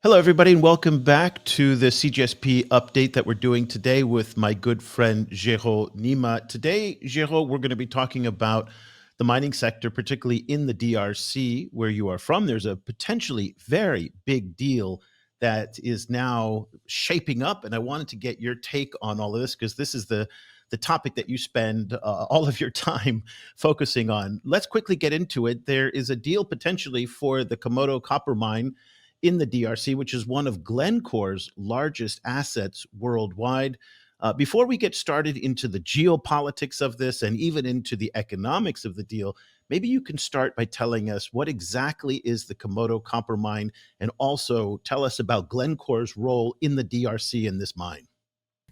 Hello, everybody, and welcome back to the CGSP update that we're doing today with my good friend Géraud Neema. Today, Géraud, we're going to be talking about the mining sector, particularly in the DRC, where you are from. There's a potentially very big deal that is now shaping up, and I wanted to get your take on all of this because this is the topic that you spend all of your time focusing on. Let's quickly get into it. There is a deal potentially for the Kamoto Copper Mine in the DRC, which is one of Glencore's largest assets worldwide. Before we get started into the geopolitics of this and even into the economics of the deal, maybe you can start by telling us what exactly is the Kamoto Copper Mine, and also tell us about Glencore's role in the DRC in this mine.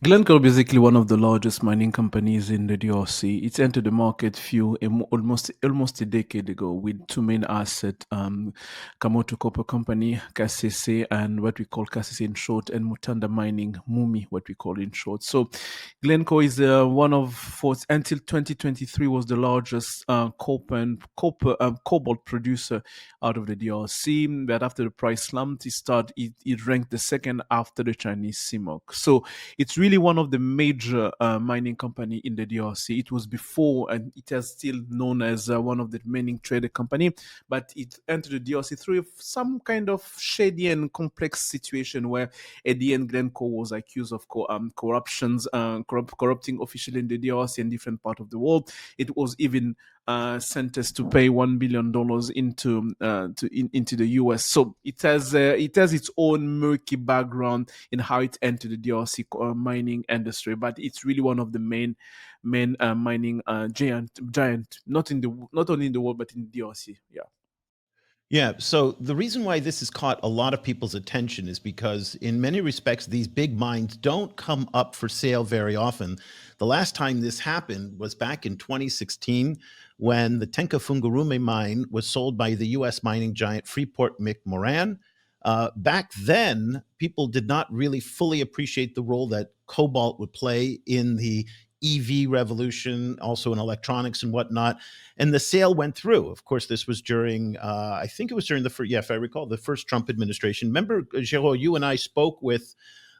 Glencore basically one of the largest mining companies in the DRC. It entered the market almost a decade ago with two main assets, Kamoto Copper Company, KCC, and what we call KCC in short, and Mutanda Mining, MUMI, what we call in short. So Glencore is until 2023 was the largest cobalt producer out of the DRC. But after the price slumped, it ranked the second after the Chinese CMOC. So it's really one of the major mining company in the DRC. It was before, and it is still known as one of the mining trader company, but it entered the DRC through some kind of shady and complex situation where at the end Glencore was accused of corrupting officials in the DRC and different part of the world. It was even sentenced to pay $1 billion into the US. So it has its own murky background in how it entered the DRC mining industry, but it's really one of the main mining giant, not only in the world but in the DRC. Yeah, so the reason why this has caught a lot of people's attention is because, in many respects, these big mines don't come up for sale very often. The last time this happened was back in 2016 when the Tenkafungurume mine was sold by the US mining giant Freeport McMoran. Back then, people did not really fully appreciate the role that cobalt would play in the EV revolution, also in electronics and whatnot. And the sale went through. Of course, this was during, I think it was during the first, if I recall, the first Trump administration. Remember, Géraud, you and I spoke with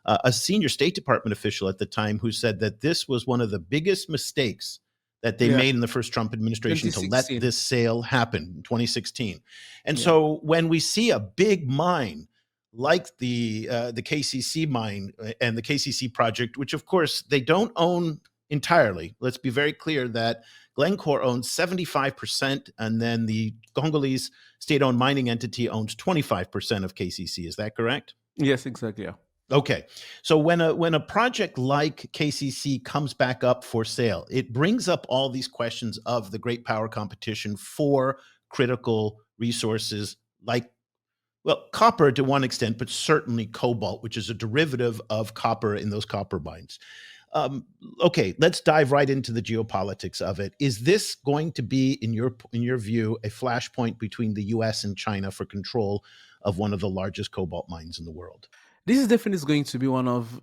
a senior State Department official at the time who said that this was one of the biggest mistakes that they made in the first Trump administration to let this sale happen in 2016. And so when we see a big mine like the KCC mine and the KCC project, which of course they don't own entirely. Let's be very clear that Glencore owns 75%, and then the Congolese state-owned mining entity owns 25% of KCC. Is that correct? Yes, exactly. Yeah. Okay. So when a project like KCC comes back up for sale, it brings up all these questions of the great power competition for critical resources like, well, copper to one extent, but certainly cobalt, which is a derivative of copper in those copper mines. Okay, let's dive right into the geopolitics of it. Is this going to be, in your view, a flashpoint between the US and China for control of one of the largest cobalt mines in the world? This is definitely going to be one of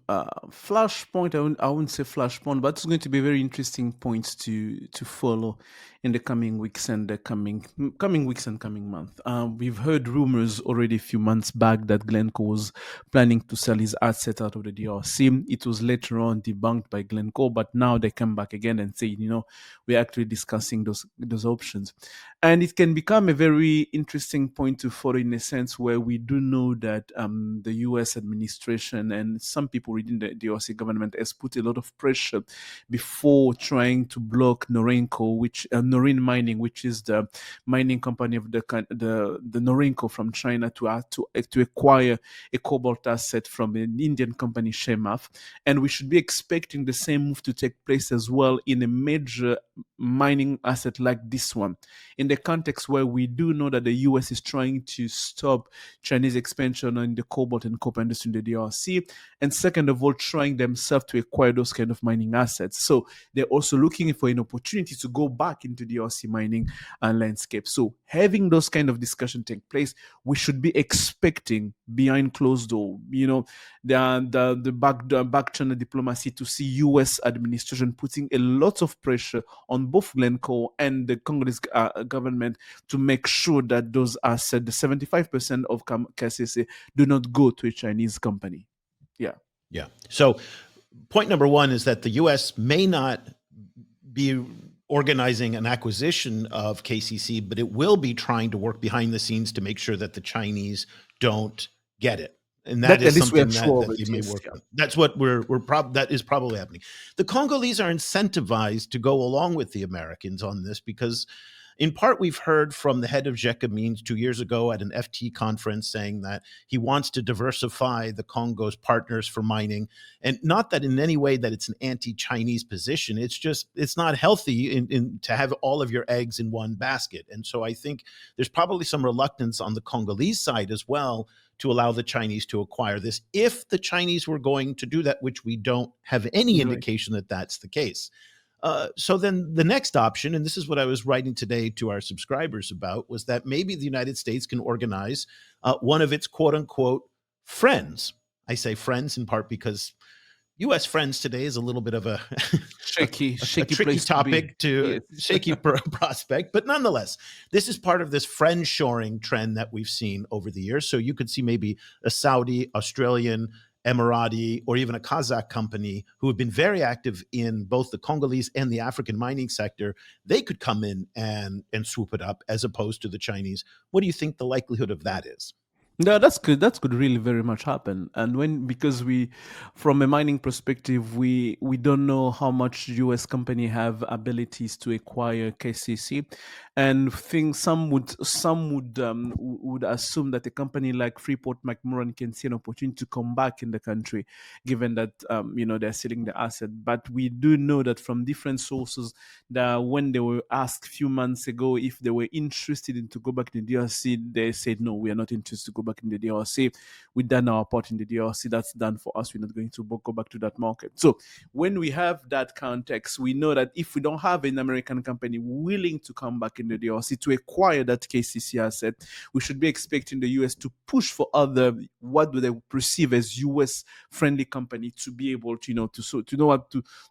flashpoint. I wouldn't say flashpoint, but it's going to be a very interesting points to follow in the coming weeks and the coming month. We've heard rumors already a few months back that Glencore was planning to sell his asset out of the DRC. It was later on debunked by Glencore, but now they come back again and say, we're actually discussing those options, and it can become a very interesting point to follow in a sense where we do know that the US administration and some people within the DRC government has put a lot of pressure before trying to block Norinco, Norin Mining, which is the mining company of the Norinco from China, to acquire a cobalt asset from an Indian company, Shemaf. And we should be expecting the same move to take place as well in a major mining asset like this one, in the context where we do know that the US is trying to stop Chinese expansion in the cobalt and copper industry interest in the DRC, and second of all, trying themselves to acquire those kind of mining assets. So they're also looking for an opportunity to go back into the DRC mining landscape. So having those kind of discussion take place, we should be expecting behind closed door, the back channel diplomacy, to see U.S. administration putting a lot of pressure on both Glencore and the Congolese government to make sure that those assets, the 75% of KCC, do not go to a Chinese company. Yeah. Yeah. So point number one is that the U.S. may not be organizing an acquisition of KCC, but it will be trying to work behind the scenes to make sure that the Chinese don't get it. And that is something that you may work on. That's what that is probably happening. The Congolese are incentivized to go along with the Americans on this because, in part, we've heard from the head of Géraud 2 years ago at an FT conference saying that he wants to diversify the Congo's partners for mining. And not that in any way that it's an anti-Chinese position. It's just, it's not healthy to have all of your eggs in one basket. And so I think there's probably some reluctance on the Congolese side as well to allow the Chinese to acquire this, if the Chinese were going to do that, which we don't have any indication that that's the case. So then the next option, and this is what I was writing today to our subscribers about, was that maybe the United States can organize one of its quote unquote friends. I say friends in part because U.S. friends today is a little bit of a shaky topic shaky prospect, but nonetheless, this is part of this friend shoring trend that we've seen over the years. So you could see maybe a Saudi, Australian, Emirati, or even a Kazakh company who have been very active in both the Congolese and the African mining sector. They could come in and swoop it up as opposed to the Chinese. What do you think the likelihood of that is? No, that's good. That could really very much happen. And because from a mining perspective, we don't know how much U.S. company have abilities to acquire KCC, and some would assume that a company like Freeport-McMoRan can see an opportunity to come back in the country, given that they're selling the asset. But we do know that from different sources that when they were asked a few months ago if they were interested in to go back in the DRC, they said no, we are not interested to go back in the DRC. We've done our part in the DRC. That's done for us. We're not going to go back to that market. So when we have that context, we know that if we don't have an American company willing to come back in the DRC to acquire that KCC asset, we should be expecting the US to push for other, what do they perceive as US friendly company to be able to,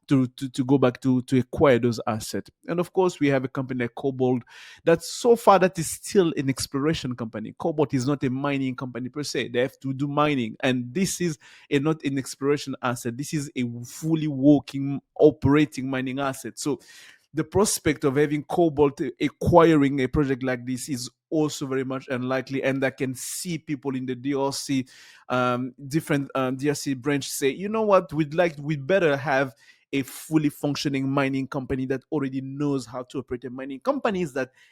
to go back to acquire those assets. And of course, we have a company like Cobalt that so far that is still an exploration company. Cobalt is not a mining company per se. They have to do mining, and this is not an exploration asset. This is a fully working, operating mining asset. So the prospect of having Cobalt acquiring a project like this is also very much unlikely, and I can see people in the DRC, different DRC branch say, you know what, we'd better have a fully functioning mining company that already knows how to operate a mining company,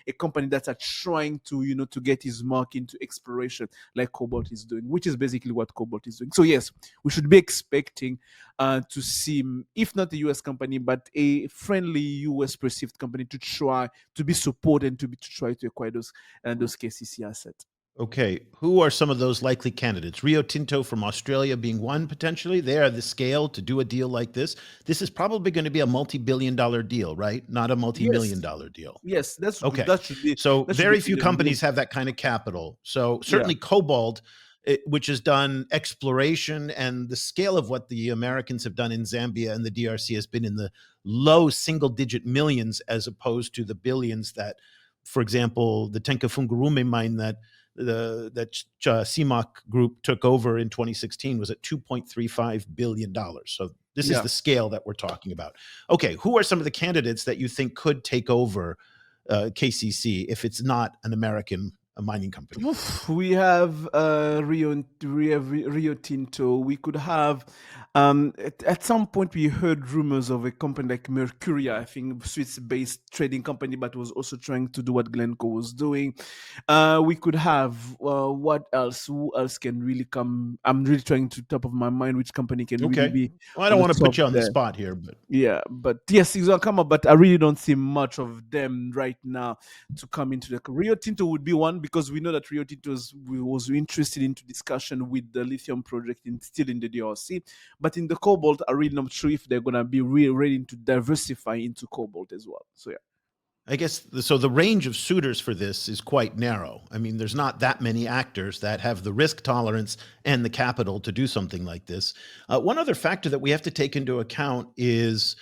a company that's trying to to get his mark into exploration like Cobalt is doing, which is basically what Cobalt is doing. So yes, we should be expecting to see, if not a US company, but a friendly US perceived company to try to be supported and to try to acquire those KCC assets. Okay, who are some of those likely candidates? Rio Tinto from Australia being one potentially. They are the scale to do a deal like this. This is probably going to be a multi-billion-dollar deal, right? Not a multi-million-dollar deal. Yes, that's okay. That should be. So very few companies have that kind of capital. So certainly Cobalt, which has done exploration, and the scale of what the Americans have done in Zambia and the DRC has been in the low single-digit millions, as opposed to the billions that, for example, the Tenke-Fungurume mine that CIMOC group took over in 2016 was at $2.35 billion. So this is the scale that we're talking about. Okay, who are some of the candidates that you think could take over KCC if it's not an American mining company? We have Rio Tinto. We could have, at some point we heard rumors of a company like Mercuria, I think Swiss-based trading company, but was also trying to do what Glencore was doing. We could have, what else? Who else can really come? I'm really trying to top of my mind which company can really be. Well, I don't want to put you on the spot here, but yeah, but yes, it's gonna come up. But I really don't see much of them right now to come into the Rio Tinto would be one, because we know that Rio Tinto was interested into discussion with the lithium project still in the DRC. But in the cobalt, I'm really not sure if they're gonna be really ready to diversify into cobalt as well. So yeah. I guess so. The range of suitors for this is quite narrow. I mean, there's not that many actors that have the risk tolerance and the capital to do something like this. One other factor that we have to take into account is,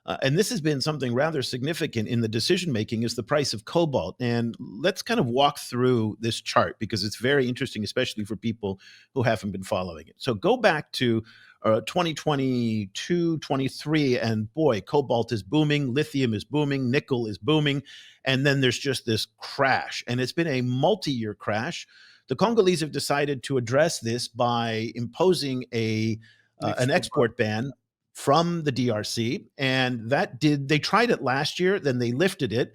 and this has been something rather significant in the decision making, is the price of cobalt. And let's kind of walk through this chart because it's very interesting, especially for people who haven't been following it. So go back to 2022, 23, and boy, cobalt is booming, lithium is booming, nickel is booming, and then there's just this crash, and it's been a multi-year crash. The Congolese have decided to address this by imposing an export ban from the DRC, and they tried it last year, then they lifted it.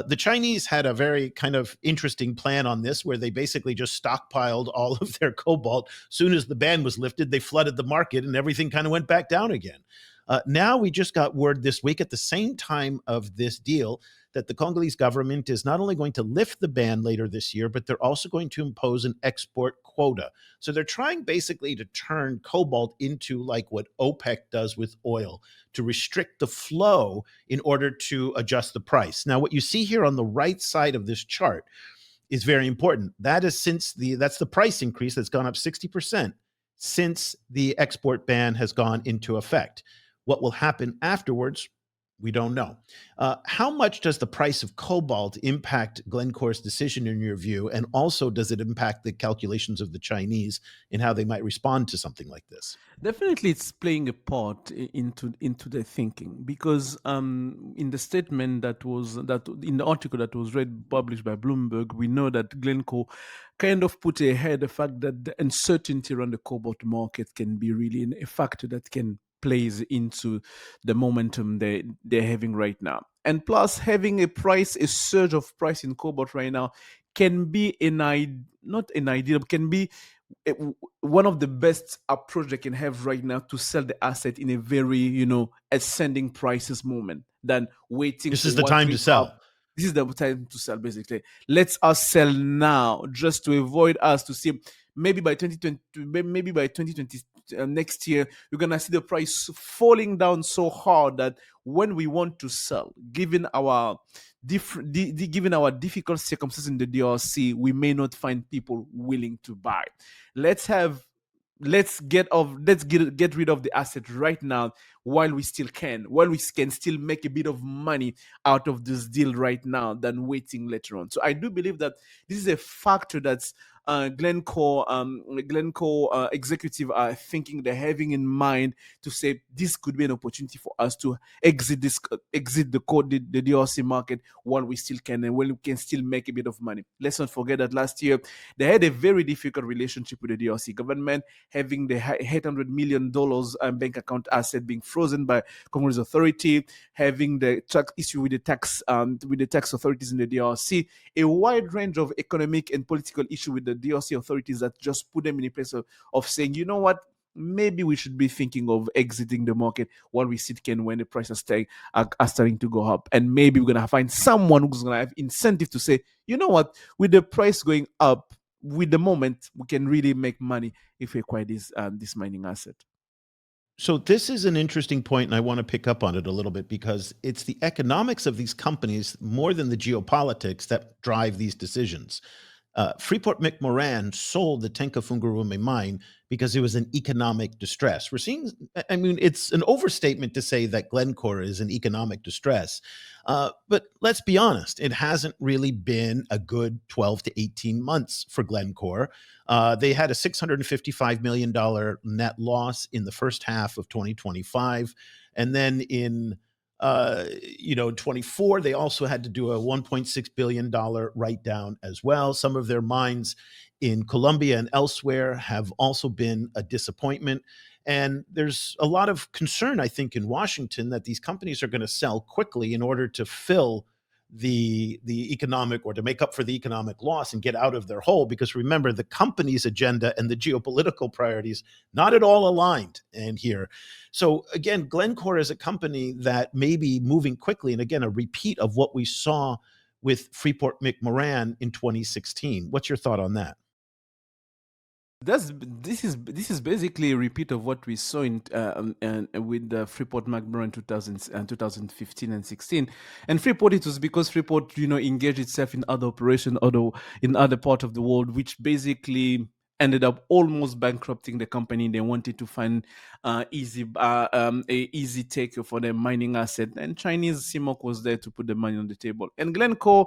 The Chinese had a very kind of interesting plan on this, where they basically just stockpiled all of their cobalt. Soon as the ban was lifted, they flooded the market, and everything kind of went back down again. Now we just got word this week, at the same time of this deal, that the Congolese government is not only going to lift the ban later this year, but they're also going to impose an export quota. So they're trying basically to turn cobalt into like what OPEC does with oil, to restrict the flow in order to adjust the price. Now, what you see here on the right side of this chart is very important. That's the price increase that's gone up 60% since the export ban has gone into effect. What will happen afterwards, we don't know. How much does the price of cobalt impact Glencore's decision in your view? And also, does it impact the calculations of the Chinese in how they might respond to something like this? Definitely, it's playing a part into their thinking, because in the statement that in the article that was read published by Bloomberg, we know that Glencore kind of put ahead the fact that the uncertainty around the cobalt market can be really a factor that can plays into the momentum they're having right now. And plus, having a surge of price in cobalt right now can be not an ideal, but can be a- one of the best approach they can have right now to sell the asset in a very ascending prices moment than waiting This for is the one time to to up. sell. This is the time to sell, basically. Let us sell now, just to avoid us to see maybe by 2020, maybe by 2020 next year, you're gonna see the price falling down so hard that when we want to sell, given our given our difficult circumstances in the DRC, we may not find people willing to buy. Let's have let's get rid of the asset right now, while we can still make a bit of money out of this deal right now, than waiting later on. So I do believe that this is a factor that's Glencore executive are thinking, they're having in mind, to say this could be an opportunity for us to exit the DRC market while we still can, and when we can still make a bit of money. Let's not forget that last year they had a very difficult relationship with the DRC government, having the $800 million bank account asset being frozen by Congolese authority, having the tax issue with the tax authorities in the DRC, a wide range of economic and political issue with the DRC authorities that just put them in a place of saying, you know what, maybe we should be thinking of exiting the market while we sit can, when the prices are starting to go up. And maybe we're going to find someone who's going to have incentive to say, you know what, with the price going up, with the moment, we can really make money if we acquire this mining asset. So this is an interesting point, and I want to pick up on it a little bit because it's the economics of these companies more than the geopolitics that drive these decisions. Freeport McMoran sold the Tenkafungurume mine because it was an economic distress. We're seeing, I mean, it's an overstatement to say that Glencore is in economic distress. But let's be honest, it hasn't really been a good 12 to 18 months for Glencore. They had a $655 million net loss in the first half of 2025. And then in 24, they also had to do a $1.6 billion write down as well. Some of their mines in Colombia and elsewhere have also been a disappointment. And there's a lot of concern, I think, in Washington that these companies are going to sell quickly in order to fill the economic, or to make up for the economic loss and get out of their hole. Because remember, the company's agenda and the geopolitical priorities not at all aligned in here. So again, Glencore is a company that may be moving quickly, and again, a repeat of what we saw with Freeport McMoran in 2016. What's your thought on that? This is basically a repeat of what we saw with the Freeport McMoran in 2015 and 16. And Freeport, it was because Freeport engaged itself in other operation, although in other part of the world, which basically ended up almost bankrupting the company. They wanted to find a easy take for their mining asset, and Chinese CMOC was there to put the money on the table. And Glencore,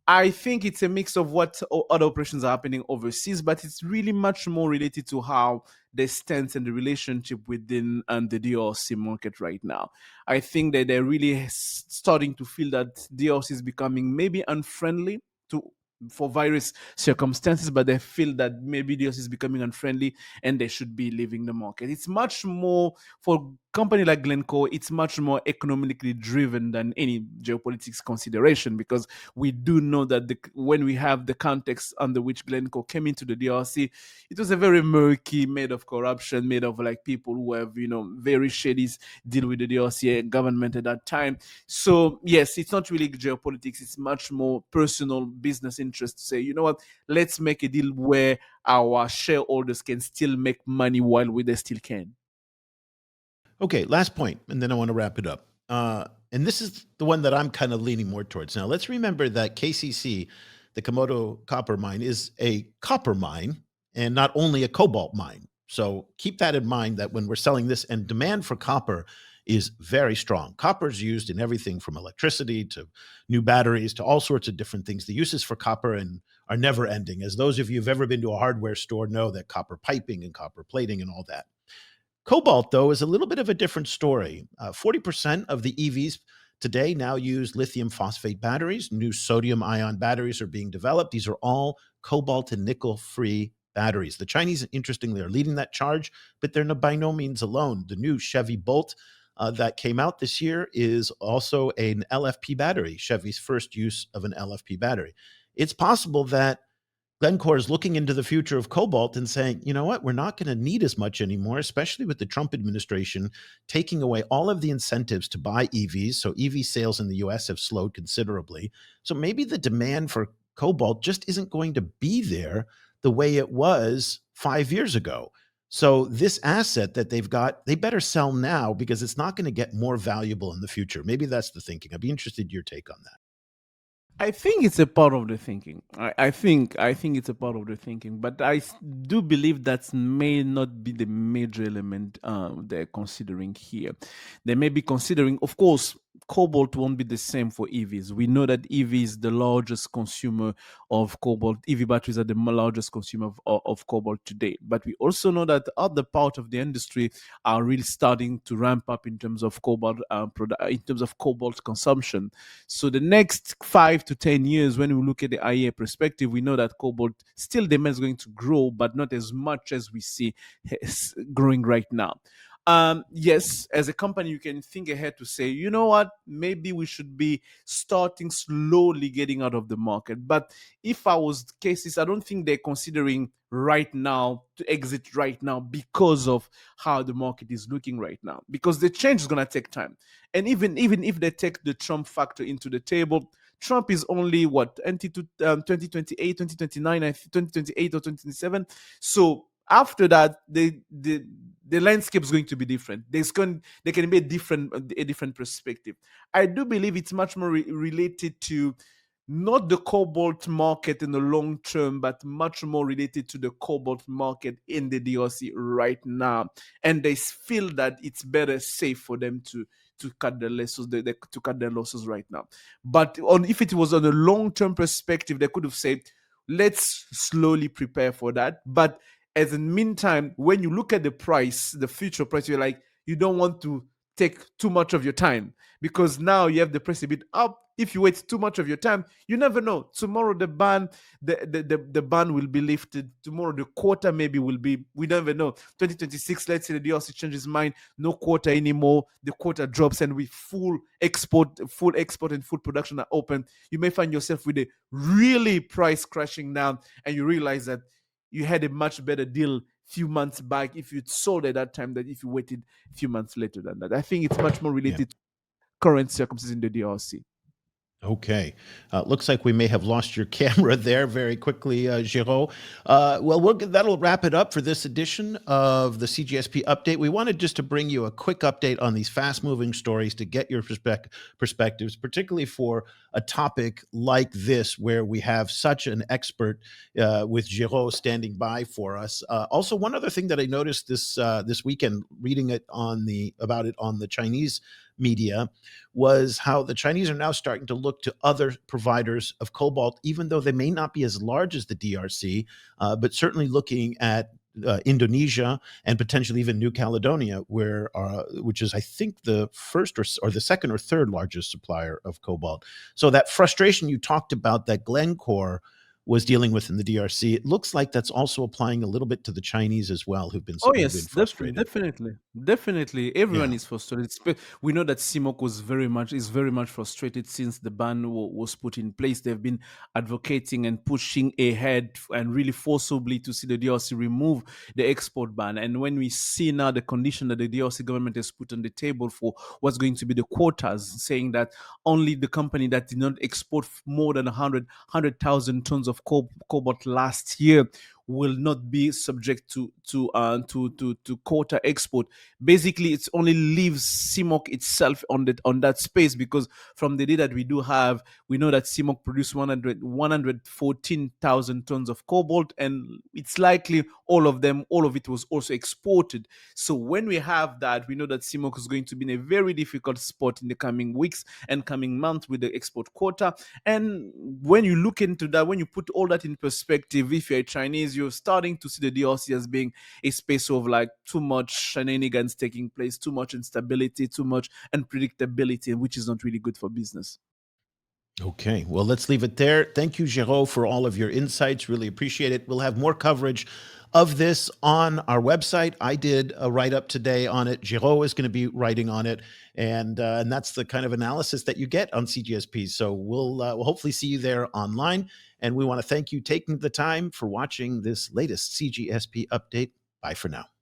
I think it's a mix of what other operations are happening overseas, but it's really much more related to how they stand and the relationship within the DRC market right now. I think that they're really starting to feel that DRC is becoming maybe unfriendly to for various circumstances, but they feel that maybe DRC is becoming unfriendly and they should be leaving the market. It's much more for a company like Glencore. It's much more economically driven than any geopolitics consideration, because we do know that when we have the context under which Glencore came into the DRC, it was a very murky, made of corruption, made of like people who have, very shady deal with the DRC government at that time. So, yes, it's not really geopolitics. It's much more personal business interest to say, you know what, let's make a deal where our shareholders can still make money while they still can. Okay, last point, and then I want to wrap it up. And this is the one that I'm kind of leaning more towards. Now, let's remember that KCC, the Kamoto Copper Mine, is a copper mine and not only a cobalt mine. So keep that in mind, that when we're selling this, and demand for copper is very strong. Copper is used in everything from electricity to new batteries to all sorts of different things. The uses for copper and are never ending. As those of you who've ever been to a hardware store know, that copper piping and copper plating and all that. Cobalt, though, is a little bit of a different story. 40% of the EVs today now use lithium phosphate batteries. New sodium ion batteries are being developed. These are all cobalt and nickel free batteries. The Chinese, interestingly, are leading that charge, but they're by no means alone. The new Chevy Bolt that came out this year is also an LFP battery, Chevy's first use of an LFP battery. It's possible that Glencore is looking into the future of cobalt and saying, you know what, we're not going to need as much anymore, especially with the Trump administration taking away all of the incentives to buy EVs. So EV sales in the US have slowed considerably. So maybe the demand for cobalt just isn't going to be there the way it was 5 years ago. So this asset that they've got, they better sell now, because it's not going to get more valuable in the future. Maybe that's the thinking. I'd be interested in your take on that. I think it's a part of the thinking. I think it's a part of the thinking, but do believe that may not be the major element they're considering here. They may be considering, of course, cobalt won't be the same for EVs. We know that EV is the largest consumer of cobalt. EV batteries are the largest consumer of cobalt today. But we also know that other part of the industry are really starting to ramp up in terms of cobalt in terms of cobalt consumption. So the next 5 to 10 years, when we look at the IEA perspective, we know that cobalt still demand is going to grow, but not as much as we see growing right now. Yes, as a company, you can think ahead to say, you know what, maybe we should be starting slowly getting out of the market. But if I was cases, I don't think they're considering right now to exit right now because of how the market is looking right now. Because the change is going to take time. And even if they take the Trump factor into the table, Trump is only what 2028, 2029, 2028 or 2027. So after that, the landscape is going to be different. There can be a different perspective. I do believe it's much more related to not the cobalt market in the long term, but much more related to the cobalt market in the DRC right now. And they feel that it's better safe for them to cut their losses, to cut their losses right now. But if it was on a long term perspective, they could have said, let's slowly prepare for that. But as in meantime, when you look at the price, the future price, you're like, you don't want to take too much of your time, because now you have the price a bit up. If you wait too much of your time, you never know. Tomorrow the ban will be lifted. Tomorrow the quota maybe will be, we never know. 2026, let's say the DRC changes mind, no quota anymore. The quota drops and we full export and full production are open. You may find yourself with a really price crashing down, and you realize that you had a much better deal few months back if you'd sold at that time than if you waited a few months later than that. I think it's much more Yeah. related to current circumstances in the DRC. Okay. Looks like we may have lost your camera there very quickly, Géraud. That'll wrap it up for this edition of the CGSP update. We wanted just to bring you a quick update on these fast moving stories to get your perspectives, particularly for a topic like this, where we have such an expert with Géraud standing by for us. Also, one other thing that I noticed this weekend, reading about it on the Chinese media, was how the Chinese are now starting to look to other providers of cobalt, even though they may not be as large as the DRC, but certainly looking at Indonesia and potentially even New Caledonia, which is, I think, the first or the second or third largest supplier of cobalt. So that frustration you talked about that Glencore was dealing with in the DRC, it looks like that's also applying a little bit to the Chinese as well, Oh who've been yes, frustrated. definitely, definitely. Everyone Yeah. is frustrated. We know that CMOC is very much frustrated since the ban was put in place. They've been advocating and pushing ahead and really forcibly to see the DRC remove the export ban. And when we see now the condition that the DRC government has put on the table for what's going to be the quotas, saying that only the company that did not export more than 100,000 tons of cobalt last year will not be subject to quota export. Basically, it only leaves CMOC itself on that space, because from the data that we do have, we know that CMOC produced 114,000 tons of cobalt, and it's likely all of it was also exported. So when we have that, we know that CMOC is going to be in a very difficult spot in the coming weeks and coming months with the export quota. And when you look into that, when you put all that in perspective, if you're Chinese, you're starting to see the DRC as being a space of like too much shenanigans taking place, too much instability, too much unpredictability, which is not really good for business. Okay, well, let's leave it there. Thank you, Géraud, for all of your insights. Really appreciate it. We'll have more coverage of this on our website. I did a write up today on it. Géraud is going to be writing on it, and that's the kind of analysis that you get on CGSP. So we'll hopefully see you there online. And we want to thank you taking the time for watching this latest CGSP update. Bye for now.